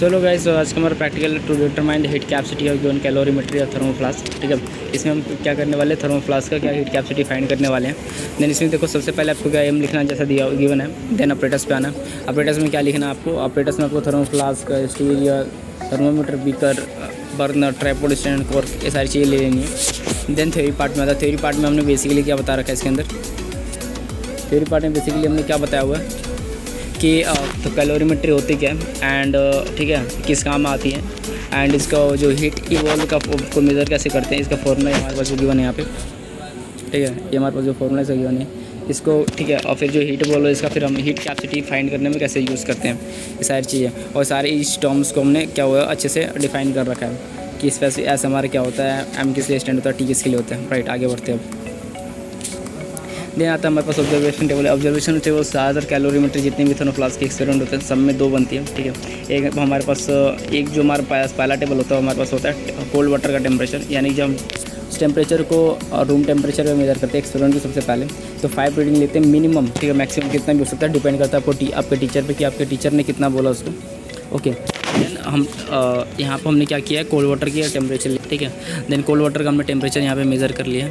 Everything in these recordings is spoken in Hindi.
सो लो गाइस, आज का हमारा practical to determine the heat capacity of given calorimetry of thermoflask. ठीक है, इसमें हम क्या करने वाले हैं, थर्मोफ्लास्क का क्या हीट कैपेसिटी फाइंड करने वाले हैं। देन इसमें देखो सबसे पहले आपको क्या एम लिखना जैसा दिया गिवन है। देन ऑपरेटर्स पे आना। ऑपरेटर्स में क्या लिखना है आपको, ऑपरेटर्स में आपको थर्मोफ्लास्क, स्टील या thermometer, beaker, burner, tripod, stand, cork, ये सारी चीज़ें ले लेनी है। देन थ्योरी पार्ट में आता है। थ्योरी पार्ट में हमने बेसिकली क्या बता रखा है इसके अंदर। थ्योरी पार्ट में बेसिकली हमने क्या बताया हुआ है कि तो कैलोरीमेट्री होती क्या है एंड ठीक है किस काम आती है एंड इसका जो हीट इवॉल्व का को मेज़र कैसे करते हैं, इसका फॉर्मूला हमारे पास जो गिवन है यहाँ पे। ठीक है, ये हमारे पास जो फॉर्मूला इसका गिवन है इसको, ठीक है। और फिर जो हीट इवॉल्व है इसका फिर हम हीट कैपेसिटी फाइंड करने में कैसे यूज़ करते हैं, ये सारी चीज़ें और सारे इस टर्म्स को हमने क्या हुआ अच्छे से डिफाइन कर रखा है कि स्पेसिफिक एस हमारा क्या होता है, एम किस लिए स्टैंड होता है, टी किसके लिए होता है। राइट, आगे बढ़ते हैं अब। देन आता है हमारे पास ऑब्जर्वेशन टेबल। ऑब्जर्वेशन टेबल ज़्यादातर कैलोरीमेट्री जितने भी थर्मोफ्लास्क के एक्सपेरिमेंट होते हैं सब में दो बनती है। ठीक है, एक हमारे पास एक जो हमारे पास पहला टेबल होता है हमारे पास होता है कोल्ड वाटर का टेम्परेचर, यानी जब हम उस टेम्परेचर को रूम टेम्परेचर में मेजर करते हैं एक्सपेरिमेंट में सबसे पहले तो 5 रीडिंग लेते हैं मिनिमम। ठीक है, मैक्सिमम कितना भी हो सकता है, डिपेंड करता है आपके टीचर पे कि आपके टीचर ने कितना बोला उसको। ओके, देन हम यहाँ पर हमने क्या किया है, कोल्ड वाटर की टेम्परेचर। ठीक है, देन कोल्ड वाटर का हमने टेम्परेचर यहाँ पे मेज़र कर लिया।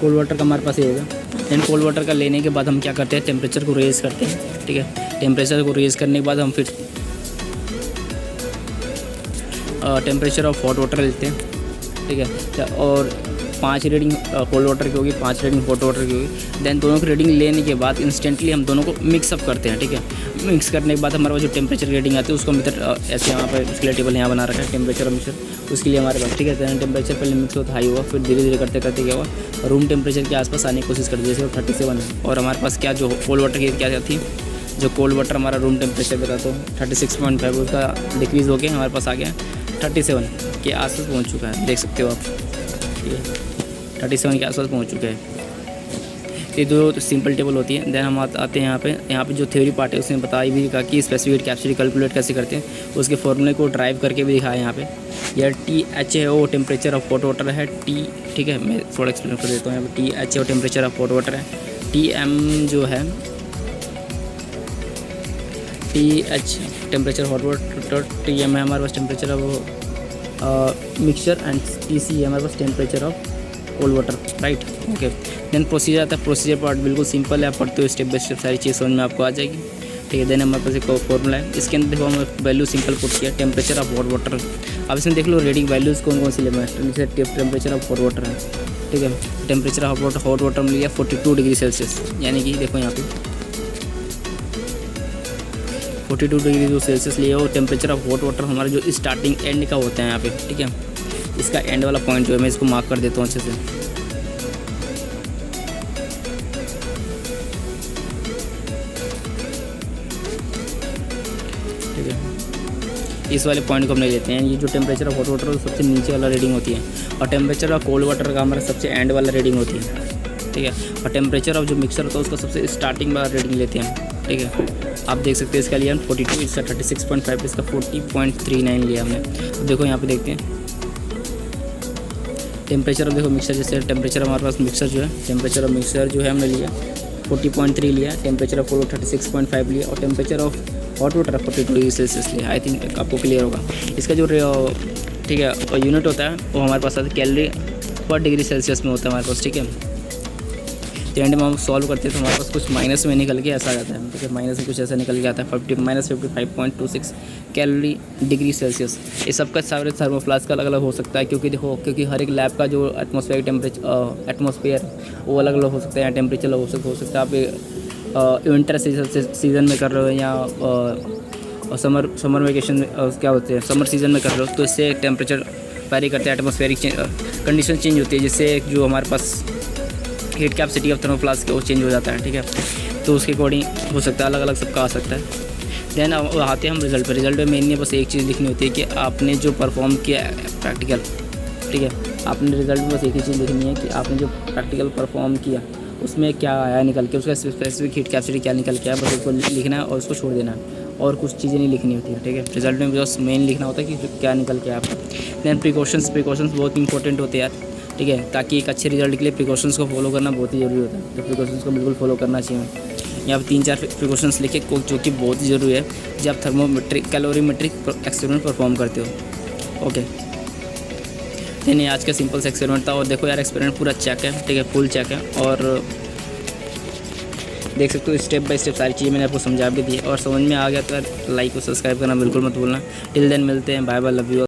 कोल्ड वाटर का हमारे पास ये होगा। देन कोल्ड वाटर का लेने के बाद हम क्या करते हैं, टेम्परेचर को रेज़ करते हैं। ठीक है, टेम्परेचर को रेज़ करने के बाद हम फिर टेम्परेचर ऑफ हॉट वाटर लेते हैं। ठीक है, और 5 रीडिंग कोल्ड वाटर की होगी, 5 रीडिंग हॉट वाटर की होगी। देन दोनों की रीडिंग लेने के बाद इंस्टेंटली हम दोनों को मिक्सअप करते हैं। ठीक है, मिक्स करने के बाद हमारे पास जो टेम्परेचर रीडिंग आती है उसको मतलब ऐसे यहाँ पर उसके लिए टेबल यहाँ बना रखा है टेम्परेचर और मिक्सर उसके लिए हमारे पास। ठीक है, टेम्परेचर पहले मिक्स होता हाई हुआ, फिर धीरे धीरे करते करते क्या हुआ रूम टेम्परेचर के आसपास आने की कोशिश करते, जैसे 37 है। और हमारे पास क्या जो कोल्ड वाटर की क्या थी, जो कोल्ड वाटर हमारा रूम टेम्परेचर पे था तो 36.5 उसका डिक्रीज़ हो गया, हमारे पास आ गया 37 के आसपास पहुँच चुका है। देख सकते हो आप, ये 37 के आसपास पहुँच चुका है। ये दो सिंपल टेबल होती है। देन हम आते हैं यहाँ पे जो थ्योरी पार्ट है उसमें बताई भी कहा कि स्पेसिफिक कैपेसिटी कैलकुलेट कैसे करते हैं, उसके फॉर्मूले को ड्राइव करके भी दिखाया यहाँ पे। यह TH है वो टेम्परेचर ऑफ हॉट वाटर है, टी। ठीक है, मैं थोड़ा एक्सप्लेन कर देता हूँ। यहाँ पे TH वो टेम्परेचर ऑफ हॉट वाटर है, TM जो है TH temperature hot water, TM है हमारे पास temperature of mixture and TC है हमारे पास temperature of cold water. Right, okay. Then procedure आता है। प्रोसीजर पार्ट बिल्कुल सिंपल है, आप पढ़ते हो स्टेप बाय स्टेप सारी चीज़ समझ में आपको आ जाएगी। ठीक है, देन हमारे पास एक फॉर्मूला है, इसके अंदर देखो हम वैल्यू सिंपल पुट किया, टेम्परेचर ऑफ हॉट वाटर। अब इसमें देख लो रीडिंग वैल्यूज़ कौन कौन सी लेना है। जैसे टेम्परेचर ऑफ हॉट वाटर है, ठीक है, टेम्परेचर ऑफ हॉट वाटर में लिया 42 डिग्री सेल्सियस, यानी कि देखो यहाँ पे 42 डिग्री सेल्सियस लिया। और टेम्परेचर ऑफ हॉट वाटर हमारा जो स्टार्टिंग एंड का होता है यहाँ पे। ठीक है, इसका एंड वाला पॉइंट जो है मैं इसको मार्क कर देता हूँ अच्छे से। ठीक है, इस वाले पॉइंट को हम ले लेते हैं। ये जो टेम्परेचर ऑफ हॉट वाटर सबसे नीचे वाला रीडिंग होती है और टेम्परेचर ऑफ कोल्ड वाटर का हमारा सबसे एंड वाला रीडिंग होती है। ठीक है, और टेम्परेचर ऑफ जो मिक्सर होता है उसका सबसे स्टार्टिंग वाला रीडिंग लेते हैं। ठीक है, आप देख सकते हैं इसका लिया 42, इसका 36.5, इसका 40.39 लिया हमने। तो देखो यहाँ पे देखते हैं टेम्परेचर ऑफ, देखो मिक्सर जैसे टेम्परेचर हमारे पास मिक्सर जो है, टेम्परेचर ऑफ मिक्सर जो है हमने लिया 40.3 लिया, टेम्परेचर ऑफ कोल्ड 36.5 लिया और temperature of hot water 42 degree Celsius लिया। आई थिंक आपको क्लियर होगा। इसका जो ठीक है यूनिट होता है वो हमारे पास आता है कैलोरी पर डिग्री सेल्सियस में होता है हमारे पास। ठीक है, तो एंड में हम सॉल्व करते हैं तो हमारे पास कुछ माइनस में निकल के ऐसा आ जाता है। ठीक है, माइनस में कुछ ऐसा निकल के आता है -55.26 कैलोरी डिग्री सेल्सियस। ये सबका सारे थर्मोफ्लास्क का अलग अलग हो सकता है, क्योंकि हर एक लैब का जो एटमॉस्फेयर टेम्परेचर एटमॉस्फेयर वो अलग अलग हो सकता है, या टेम्परेचर हो सकता है। आप विंटर सीजन में कर रहे हो या समर वेकेशन क्या होते हैं समर सीजन में कर रहे हो तो इससे टेम्परेचर वेरी करते हैं, एटमॉस्फेरिक कंडीशन चेंज होती है, जिससे जो हमारे पास हीट कैपेसिटी ऑफ थर्मोफ्लास्क वो चेंज हो जाता है। ठीक है, तो उसके अकॉर्डिंग हो सकता है, अलग अलग सबका आ सकता है। देन आते हैं हम रिजल्ट पे। रिजल्ट में मेनली बस एक चीज़ लिखनी होती है कि आपने जो परफॉर्म किया प्रैक्टिकल। ठीक है, आपने रिजल्ट में बस एक ही चीज़ लिखनी है कि आपने जो प्रैक्टिकल परफॉर्म किया उसमें क्या आया निकल के, उसका स्पेसिफिक हीट कैपेसिटी क्या निकल के आया, बस उसको लिखना है और उसको छोड़ देना है और कुछ चीज़ें नहीं लिखनी होती है। ठीक है, रिजल्ट में बस मेन लिखना होता है कि क्या निकल के आया आपका। देन प्रिकॉशंस बहुत इंपॉर्टेंट होते हैं यार। ठीक है, ताकि एक अच्छे रिजल्ट के लिए प्रिकॉशंस को फॉलो करना बहुत ही ज़रूरी होता है, तो प्रिकॉशंस को बिल्कुल फॉलो करना चाहिए। यहाँ पर 3-4 प्रिकॉशंस लिखे जो कि बहुत ही ज़रूरी है जब आप थर्मोमेट्रिक कैलोरीमेट्रिक एक्सपेरिमेंट परफॉर्म करते हो। ओके, नहीं आज का सिंपल सा एक्सपेरिमेंट था। और देखो यार एक्सपेरिमेंट पूरा चेक है, ठीक है, फुल चेक है। और देख सकते हो स्टेप बाय स्टेप सारी चीज़ें मैंने आपको समझा भी दी। और समझ में आ गया तो यार लाइक और सब्सक्राइब करना बिल्कुल मत भूलना। टिल देन मिलते हैं, बाय बाय, लव यू।